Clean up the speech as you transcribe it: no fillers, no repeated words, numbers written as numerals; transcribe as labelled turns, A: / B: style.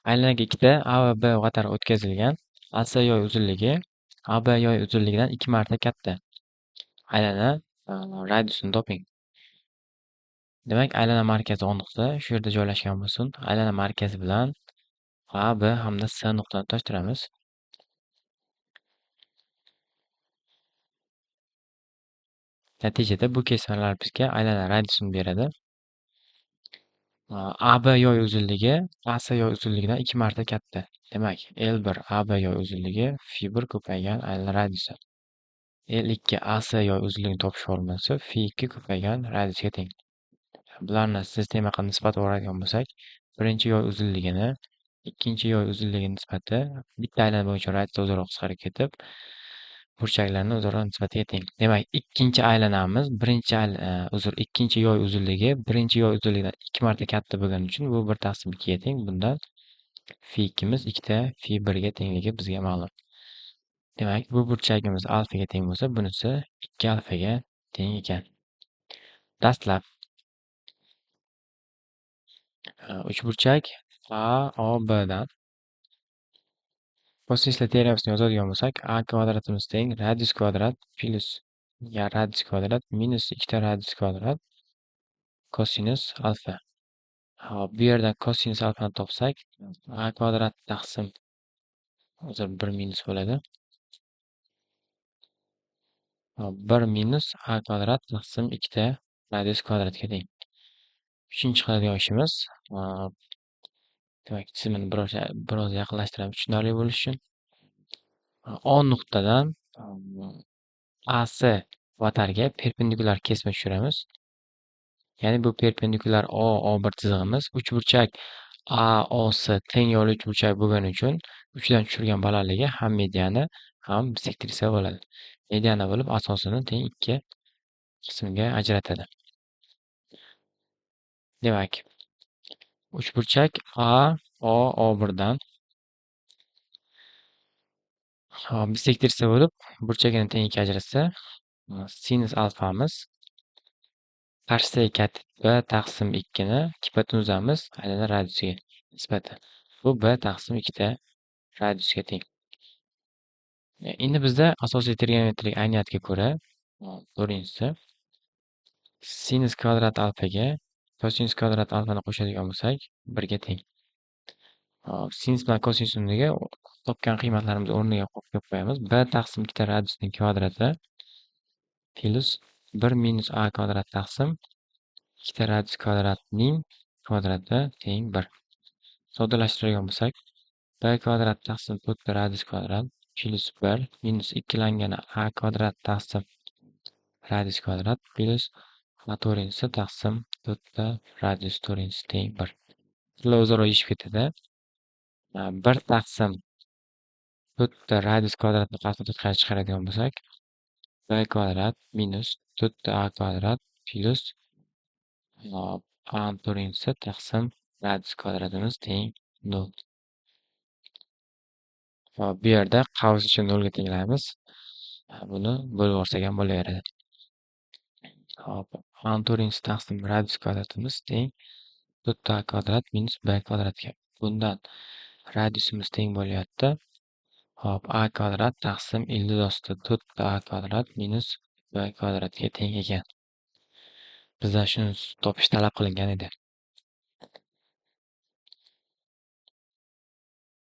A: Aylanaga ikkita A va B qator o'tkazilgan AC yoy uzunligi AB yoy uzunligidan 2 marta katta. Aylana radiusini toping. Demak, aylana markazi O nuqta shu yerda joylashgan bo'lsin. Aylana markazi bilan A, B hamda C nuqtani tutashtiramiz. Natijada bu kesmalar bizga aylana radiusini beradi. AB yoy uzunligi AC yoy uzunligidan 2 marta katta. Demak, L1 AB yoy uzunligi F1 ko'paygan aylana radiusi. L2 AC yoy uzunligini topish formulasi F2 ko'paygan radiusga teng. Bularni sistema qilib nisbat o'raydigan bo'lsak, birinchi yoy uzunligini ikkinchi yoy uzunligi nisbati bitta aylana bo'yicha radius o'zaro qisqarib ketib, burchaklarni o'zaro nisbatiga teng. Demak, ikkinchi aylanamiz ikkinchi yoy uzunligi birinchi yoy uzunligidan 2 marta katta bo'lgani uchun bu 1/2 ga teng. Bundan F2miz 2 F1ga tengligi bizga ma'lum. Demak, bu burchagimiz alfaga teng bo'lsa, bunisi 2 alfaga teng ekan. Dastlab uchburchak AOBdan kosinuslar teoremasini yozadigan bo'lsak, A kvadratimiz teng radius kvadrat plus radius kvadrat minus 2 radius kvadrat kosinus alfa. Hop, bu yerdan kosinus alfani topsak, A kvadrat taqsim hozir 1 minus bo'ladi. 1 minus A kvadrat taqsim 2 radius kvadratga teng. Uchinchi qiladigan ishimiz, demak, chizimini biroz yaqinlashtiramiz tushunarli bo'lishi uchun. O nuqtadan AC vatarga perpendikulyar kesma tushiramiz. Ya'ni bu perpendikulyar O1 chizig'imiz uchburchak AOC teng yo'li uchburchak bo'lgani uchun uchidan tushirgan balandligi ham mediani ham bisektriса bo'ladi. Mediana bo'lib asosini teng ikki qismga ajratadi. Demak, uchburchak O1dan bisektriса bo'lib burchagini teng ikki ajratsa, sinus alfamiz qarshidagi katit B taqsim 2ni hipotenuzamiz aylana radiusiga nisbatan. Bu B taqsim 2 radiusga teng. Endi bizda asosiy trigonometrik ayniyatga ko'ra ko'rinishda sinus kvadrat alfaga kosinus kvadrat alfani qo'shadigan bo'lsak 1 ga teng. Sinus bilan kosinus o'rniga topgan qiymatlarimiz o'rniga qo'yib qo'yamiz. B taqsim 2 radiusning kvadrati plus 1 minus A kvadrat taqsim 2 radius kvadratning kvadrati teng 1. Soddalashtiradigan bo'lsak, B kvadrat taqsim 4 radius kvadrat plus 1 minus 2langani A kvadrat taqsim radius kvadrat plus A to'rtinchisi taqsim 4 radius to'rtinchisi teng 1. Bular o'zaro yechib ketadi. 1 taqsim 4 radius kvadratni qasd tashqari chiqaradigan bo'lsak, B kvadrat minus 4A kvadrat plus A to'rtinchisi taqsim radius kvadratimiz teng 0. Bu yerda qavs uchun 0 ga tenglaymiz. Buni bo'lib yuborsak ham bo'laveradi. Hop, A to'rtinchisi taqsim radius kvadratimiz teng 4A kvadrat minus B kvadratga. Bundan radiusimiz teng bo'lyapti. Hop, A kvadrat taqsim ildiz ostida 4A kvadrat minus B kvadratga teng ekan. Bizdan shuni topish talab qilingan edi.